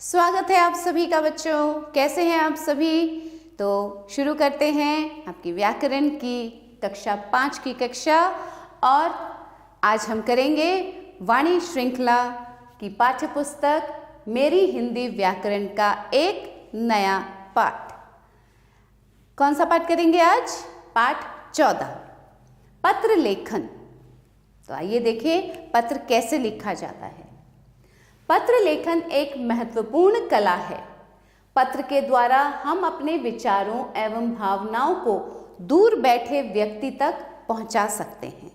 स्वागत है आप सभी का बच्चों। कैसे हैं आप सभी? तो शुरू करते हैं आपकी व्याकरण की कक्षा 5 की कक्षा। और आज हम करेंगे वाणी श्रृंखला की पाठ्य पुस्तक मेरी हिंदी व्याकरण का एक नया पाठ। कौन सा पाठ करेंगे आज? पाठ 14, पत्र लेखन। तो आइए देखें पत्र कैसे लिखा जाता है। पत्र लेखन एक महत्वपूर्ण कला है। पत्र के द्वारा हम अपने विचारों एवं भावनाओं को दूर बैठे व्यक्ति तक पहुंचा सकते हैं।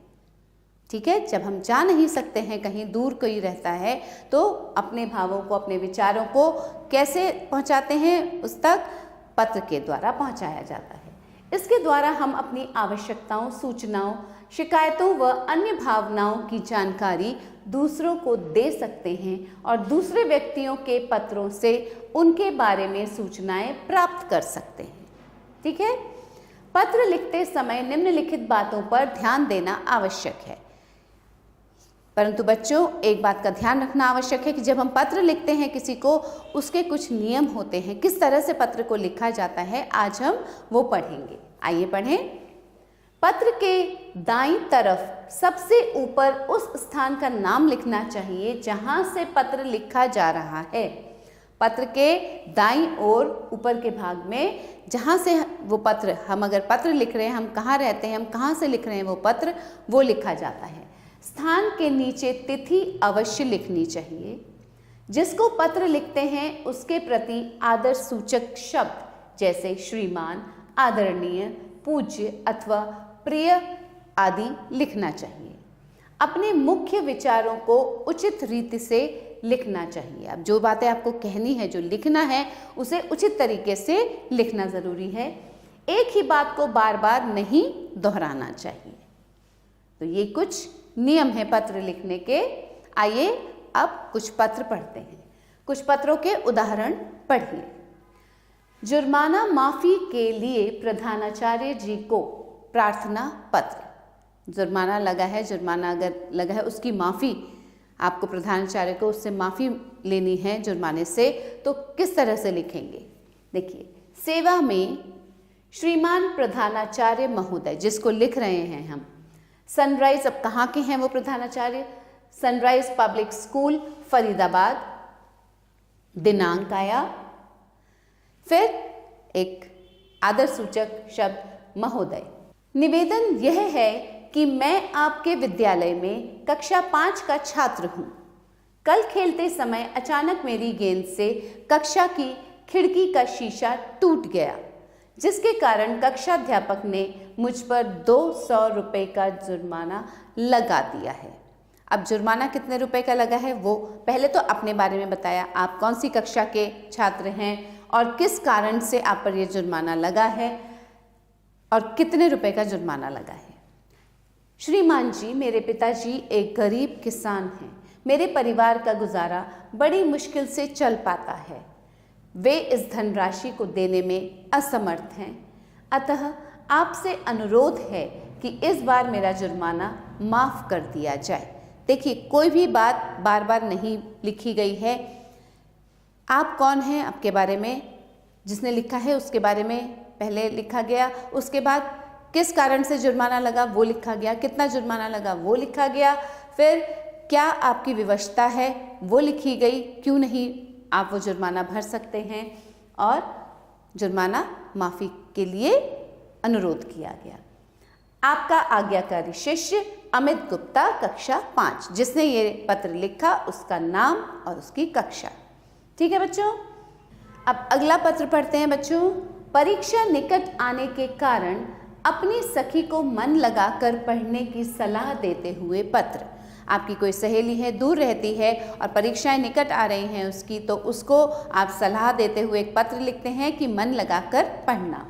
ठीक है, जब हम जा नहीं सकते हैं, कहीं दूर कोई रहता है, तो अपने भावों को, अपने विचारों को कैसे पहुंचाते हैं? उस तक पत्र के द्वारा पहुंचाया जाता है। इसके द्वारा हम अपनी आवश्यकताओं, सूचनाओं, शिकायतों व अन्य भावनाओं की जानकारी दूसरों को दे सकते हैं और दूसरे व्यक्तियों के पत्रों से उनके बारे में सूचनाएं प्राप्त कर सकते हैं। ठीक है, पत्र लिखते समय निम्नलिखित बातों पर ध्यान देना आवश्यक है। परंतु बच्चों, एक बात का ध्यान रखना आवश्यक है कि जब हम पत्र लिखते हैं किसी को, उसके कुछ नियम होते हैं। किस तरह से पत्र को लिखा जाता है, आज हम वो पढ़ेंगे। आइए पढ़ें। पत्र के दाईं तरफ सबसे ऊपर उस स्थान का नाम लिखना चाहिए जहां से पत्र लिखा जा रहा है। पत्र के दाईं ओर ऊपर के भाग में जहां से वो पत्र, हम अगर पत्र लिख रहे हैं, हम कहाँ रहते हैं, हम कहाँ से लिख रहे हैं वो पत्र, वो लिखा जाता है। स्थान के नीचे तिथि अवश्य लिखनी चाहिए। जिसको पत्र लिखते हैं उसके प्रति आदर सूचक शब्द जैसे श्रीमान, आदरणीय, पूज्य अथवा प्रिय आदि लिखना चाहिए। अपने मुख्य विचारों को उचित रीति से लिखना चाहिए। अब जो बातें आपको कहनी है, जो लिखना है, उसे उचित तरीके से लिखना जरूरी है। एक ही बात को बार बार नहीं दोहराना चाहिए। तो ये कुछ नियम है पत्र लिखने के। आइए अब कुछ पत्र पढ़ते हैं। कुछ पत्रों के उदाहरण पढ़िए। जुर्माना माफी के लिए प्रधानाचार्य जी को प्रार्थना पत्र। जुर्माना लगा है, जुर्माना अगर लगा है, उसकी माफ़ी आपको प्रधानाचार्य को उससे माफ़ी लेनी है जुर्माने से, तो किस तरह से लिखेंगे? देखिए, सेवा में श्रीमान प्रधानाचार्य महोदय, जिसको लिख रहे हैं हम। सनराइज, अब कहाँ के हैं वो प्रधानाचार्य? Sunrise public school Faridabad. दिनांक आया, फिर एक आदर सूचक शब्द महोदय। निवेदन यह है कि मैं आपके विद्यालय में कक्षा 5 का छात्र हूँ। कल खेलते समय अचानक मेरी गेंद से कक्षा की खिड़की का शीशा टूट गया, जिसके कारण कक्षाध्यापक ने मुझ पर 200 रुपये का जुर्माना लगा दिया है। अब जुर्माना कितने रुपए का लगा है वो पहले तो अपने बारे में बताया। आप कौन सी कक्षा के छात्र हैं और किस कारण से आप पर ये जुर्माना लगा है और कितने रुपए का जुर्माना लगा है। श्रीमान जी, मेरे पिताजी एक गरीब किसान हैं। मेरे परिवार का गुजारा बड़ी मुश्किल से चल पाता है। वे इस धनराशि को देने में असमर्थ हैं। अतः आपसे अनुरोध है कि इस बार मेरा जुर्माना माफ़ कर दिया जाए। देखिए, कोई भी बात बार बार नहीं लिखी गई है। आप कौन हैं, आपके बारे में जिसने लिखा है उसके बारे में पहले लिखा गया, उसके बाद किस कारण से जुर्माना लगा वो लिखा गया, कितना जुर्माना लगा वो लिखा गया, फिर क्या आपकी विवशता है वो लिखी गई, क्यों नहीं आप वो जुर्माना भर सकते हैं, और जुर्माना माफ़ी के लिए अनुरोध किया गया। आपका आज्ञाकारी शिष्य अमित गुप्ता, कक्षा 5। जिसने ये पत्र लिखा उसका नाम और उसकी कक्षा। ठीक है बच्चों, अब अगला पत्र पढ़ते हैं बच्चों। परीक्षा निकट आने के कारण अपनी सखी को मन लगाकर पढ़ने की सलाह देते हुए पत्र। आपकी कोई सहेली है, दूर रहती है और परीक्षाएं निकट आ रही हैं उसकी, तो उसको आप सलाह देते हुए एक पत्र लिखते हैं कि मन लगाकर पढ़ना।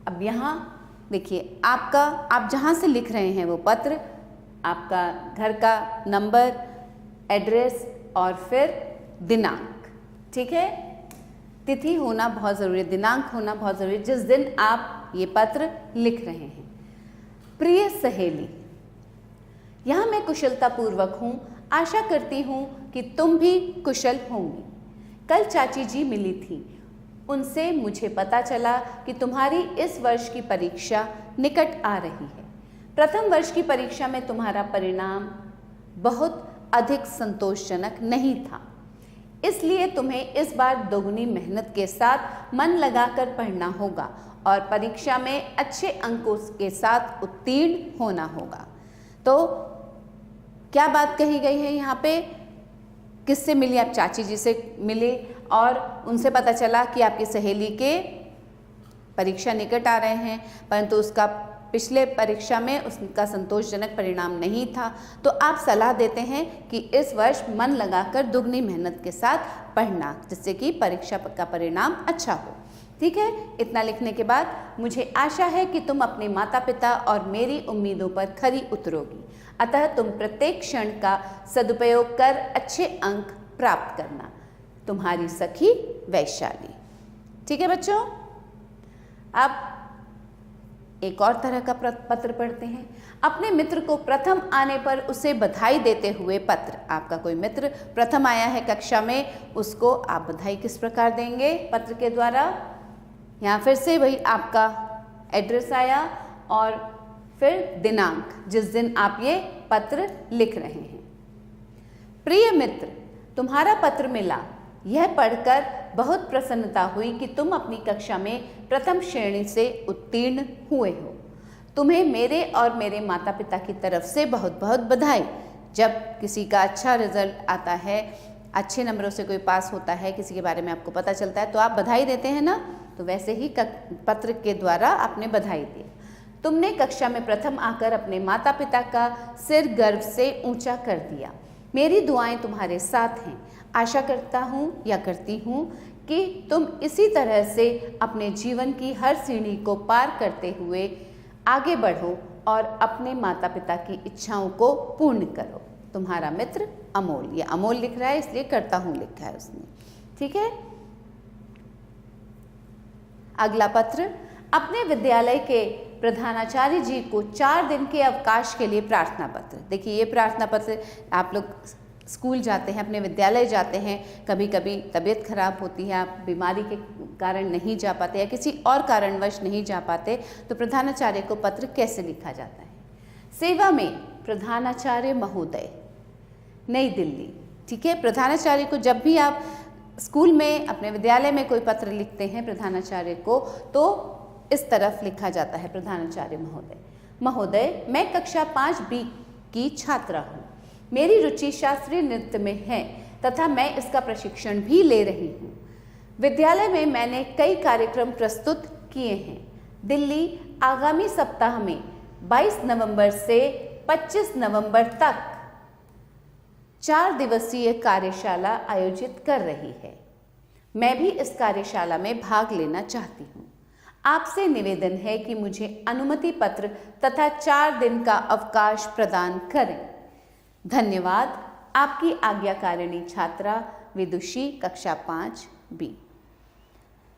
अब यहाँ देखिए, आप जहाँ से लिख रहे हैं वो पत्र, आपका घर का नंबर, एड्रेस और फिर दिनांक। ठीक है, तिथि होना बहुत ज़रूरी है, दिनांक होना बहुत ज़रूरी है, जिस दिन आप ये पत्र लिख रहे हैं। प्रिय सहेली, यहाँ मैं कुशलतापूर्वक हूँ। आशा करती हूँ कि तुम भी कुशल होंगी। कल चाची जी मिली थी, उनसे मुझे पता चला कि तुम्हारी इस वर्ष की परीक्षा निकट आ रही है। प्रथम वर्ष की परीक्षा में तुम्हारा परिणाम बहुत अधिक संतोषजनक नहीं था, इसलिए तुम्हें इस बार दोगुनी मेहनत के साथ मन लगाकर पढ़ना होगा और परीक्षा में अच्छे अंकों के साथ उत्तीर्ण होना होगा। तो क्या बात कही गई है यहाँ पे? किससे मिली? आप चाची जी से मिले और उनसे पता चला कि आपकी सहेली के परीक्षा निकट आ रहे हैं, परंतु उसका पिछले परीक्षा में उसका संतोषजनक परिणाम नहीं था। तो आप सलाह देते हैं कि इस वर्ष मन लगाकर दुगनी मेहनत के साथ पढ़ना, जिससे कि परीक्षा का परिणाम अच्छा हो। ठीक है, इतना लिखने के बाद मुझे आशा है कि तुम अपने माता पिता और मेरी उम्मीदों पर खरी उतरोगी, अतः तुम प्रत्येक क्षण का सदुपयोग कर अच्छे अंक प्राप्त करना। तुम्हारी सखी वैशाली। ठीक है बच्चों, अब एक और तरह का पत्र पढ़ते हैं। अपने मित्र को प्रथम आने पर उसे बधाई देते हुए पत्र। आपका कोई मित्र प्रथम आया है कक्षा में, उसको आप बधाई किस प्रकार देंगे? पत्र के द्वारा। यहाँ फिर से वही आपका एड्रेस आया और फिर दिनांक, जिस दिन आप ये पत्र लिख रहे हैं। प्रिय मित्र, तुम्हारा पत्र मिला। यह पढ़कर बहुत प्रसन्नता हुई कि तुम अपनी कक्षा में प्रथम श्रेणी से उत्तीर्ण हुए हो। तुम्हें मेरे और मेरे माता पिता की तरफ से बहुत बहुत बधाई। जब किसी का अच्छा रिजल्ट आता है, अच्छे नंबरों से कोई पास होता है, किसी के बारे में आपको पता चलता है, तो आप बधाई देते हैं ना। तो वैसे ही पत्र के द्वारा आपने बधाई दी। तुमने कक्षा में प्रथम आकर अपने माता पिता का सिर गर्व से ऊंचा कर दिया। मेरी दुआएं तुम्हारे साथ हैं। आशा करता हूँ या करती हूँ कि तुम इसी तरह से अपने जीवन की हर सीढ़ी को पार करते हुए आगे बढ़ो और अपने माता पिता की इच्छाओं को पूर्ण करो। तुम्हारा मित्र अमोल। ये अमोल लिख रहा है, इसलिए करता हूँ लिखा है उसने। ठीक है, अगला पत्र। अपने विद्यालय के प्रधानाचार्य जी को 4 दिन के अवकाश के लिए प्रार्थना पत्र। देखिए, ये प्रार्थना पत्र, आप लोग स्कूल जाते हैं, अपने विद्यालय जाते हैं, कभी कभी तबीयत खराब होती है, आप बीमारी के कारण नहीं जा पाते या किसी और कारणवश नहीं जा पाते, तो प्रधानाचार्य को पत्र कैसे लिखा जाता है? सेवा में प्रधानाचार्य महोदय, नई दिल्ली। ठीक है, प्रधानाचार्य को जब भी आप स्कूल में, अपने विद्यालय में कोई पत्र लिखते हैं प्रधानाचार्य को, तो इस तरफ लिखा जाता है प्रधानाचार्य महोदय। महोदय, मैं कक्षा 5B की छात्रा हूँ। मेरी रुचि शास्त्रीय नृत्य में है तथा मैं इसका प्रशिक्षण भी ले रही हूँ। विद्यालय में मैंने कई कार्यक्रम प्रस्तुत किए हैं। दिल्ली आगामी सप्ताह में 22 नवंबर से 25 नवंबर तक 4 दिवसीय कार्यशाला आयोजित कर रही है। मैं भी इस कार्यशाला में भाग लेना चाहती हूँ। आपसे निवेदन है कि मुझे अनुमति पत्र तथा 4 दिन का अवकाश प्रदान करें। धन्यवाद। आपकी आज्ञाकारिणी छात्रा विदुषी, कक्षा 5B।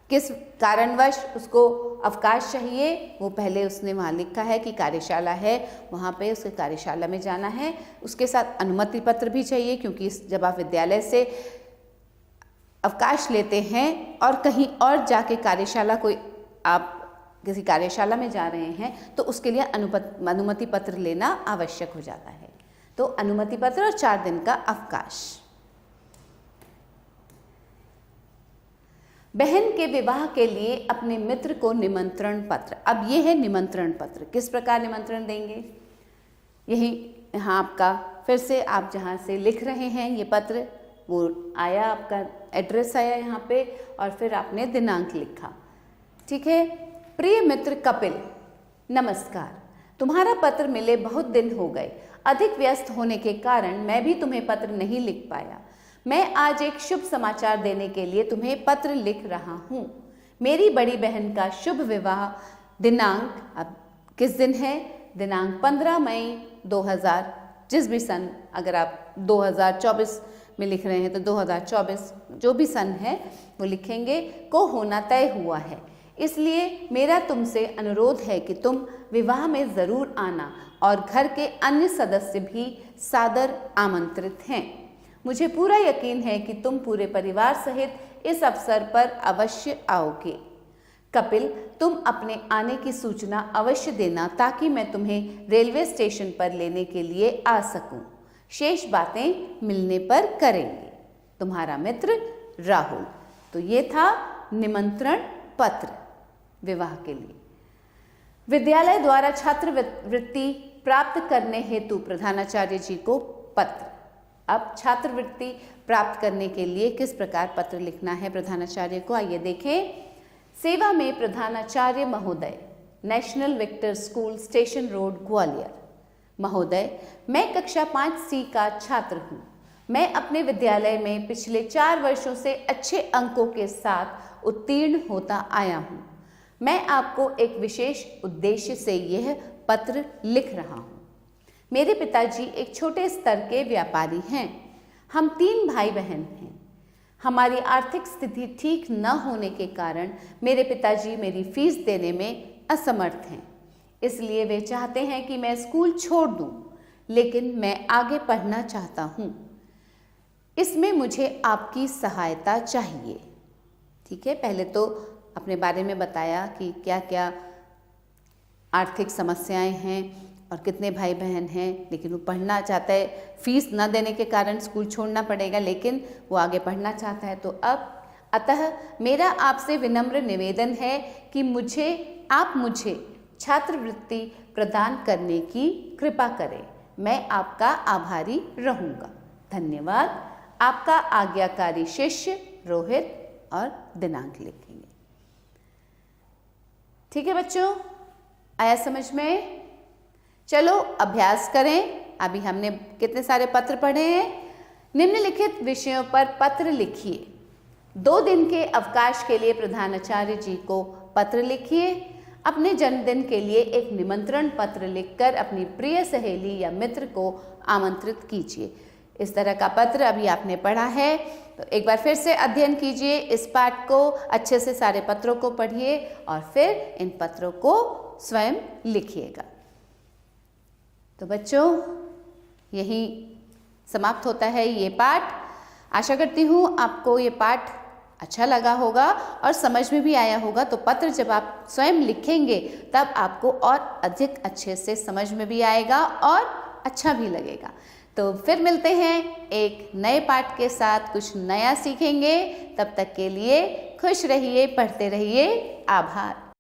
किस कारणवश उसको अवकाश चाहिए, वो पहले उसने वहाँ लिखा है कि कार्यशाला है, वहाँ पे उसके कार्यशाला में जाना है। उसके साथ अनुमति पत्र भी चाहिए, क्योंकि जब आप विद्यालय से अवकाश लेते हैं और कहीं और जाके कार्यशाला, कोई आप किसी कार्यशाला में जा रहे हैं, तो उसके लिए अनुमति पत्र लेना आवश्यक हो जाता है। तो अनुमति पत्र और 4 दिन का अवकाश। बहन के विवाह के लिए अपने मित्र को निमंत्रण पत्र। अब ये है निमंत्रण पत्र। किस प्रकार निमंत्रण देंगे? यही यहाँ आपका फिर से आप जहाँ से लिख रहे हैं ये पत्र, वो आया, आपका एड्रेस आया यहाँ पे, और फिर आपने दिनांक लिखा। ठीक है। प्रिय मित्र कपिल, नमस्कार। तुम्हारा पत्र मिले बहुत दिन हो गए। अधिक व्यस्त होने के कारण मैं भी तुम्हें पत्र नहीं लिख पाया। मैं आज एक शुभ समाचार देने के लिए तुम्हें पत्र लिख रहा हूँ। मेरी बड़ी बहन का शुभ विवाह दिनांक, अब किस दिन है? दिनांक 15 मई 2000, जिस भी सन, अगर आप 2024 में लिख रहे हैं तो 2024 जो भी सन है वो लिखेंगे, को होना तय हुआ है। इसलिए मेरा तुमसे अनुरोध है कि तुम विवाह में ज़रूर आना और घर के अन्य सदस्य भी सादर आमंत्रित हैं। मुझे पूरा यकीन है कि तुम पूरे परिवार सहित इस अवसर पर अवश्य आओगे। कपिल, तुम अपने आने की सूचना अवश्य देना ताकि मैं तुम्हें रेलवे स्टेशन पर लेने के लिए आ सकूं। शेष बातें मिलने पर करेंगे। तुम्हारा मित्र राहुल। तो ये था निमंत्रण पत्र विवाह के लिए। विद्यालय द्वारा छात्रवृत्ति प्राप्त करने हेतु प्रधानाचार्य जी को पत्र। अब छात्रवृत्ति प्राप्त करने के लिए किस प्रकार पत्र लिखना है प्रधानाचार्य को, आइए देखें। सेवा में प्रधानाचार्य महोदय, National Victor School, Station Road, Gwalior. महोदय, मैं कक्षा 5C का छात्र हूँ। मैं अपने विद्यालय में पिछले 4 वर्षों से अच्छे अंकों के साथ उत्तीर्ण होता आया हूँ। मैं आपको एक विशेष उद्देश्य से यह पत्र लिख रहा हूँ। मेरे पिताजी एक छोटे स्तर के व्यापारी हैं। हम 3 भाई बहन हैं। हमारी आर्थिक स्थिति ठीक न होने के कारण मेरे पिताजी मेरी फीस देने में असमर्थ हैं। इसलिए वे चाहते हैं कि मैं स्कूल छोड़ दूं, लेकिन मैं आगे पढ़ना चाहता हूं। इसमें मुझे आपकी सहायता चाहिए। ठीक है, पहले तो अपने बारे में बताया कि क्या क्या आर्थिक समस्याएं हैं और कितने भाई बहन हैं, लेकिन वो पढ़ना चाहता है। फीस न देने के कारण स्कूल छोड़ना पड़ेगा, लेकिन वो आगे पढ़ना चाहता है। तो अब अतः मेरा आपसे विनम्र निवेदन है कि आप मुझे छात्रवृत्ति प्रदान करने की कृपा करें। मैं आपका आभारी रहूँगा। धन्यवाद। आपका आज्ञाकारी शिष्य रोहित, और दिनांक लिखेंगे। ठीक है बच्चों, आया समझ में? चलो अभ्यास करें। अभी हमने कितने सारे पत्र पढ़े हैं। निम्नलिखित विषयों पर पत्र लिखिए। 2 दिन के अवकाश के लिए प्रधानाचार्य जी को पत्र लिखिए। अपने जन्मदिन के लिए एक निमंत्रण पत्र लिखकर अपनी प्रिय सहेली या मित्र को आमंत्रित कीजिए। इस तरह का पत्र अभी आपने पढ़ा है, तो एक बार फिर से अध्ययन कीजिए इस पाठ को, अच्छे से सारे पत्रों को पढ़िए और फिर इन पत्रों को स्वयं लिखिएगा। तो बच्चों, यही समाप्त होता है ये पाठ। आशा करती हूँ आपको ये पाठ अच्छा लगा होगा और समझ में भी आया होगा। तो पत्र जब आप स्वयं लिखेंगे तब आपको और अधिक अच्छे से समझ में भी आएगा और अच्छा भी लगेगा। तो फिर मिलते हैं एक नए पाठ के साथ, कुछ नया सीखेंगे। तब तक के लिए खुश रहिए, पढ़ते रहिए। आभार।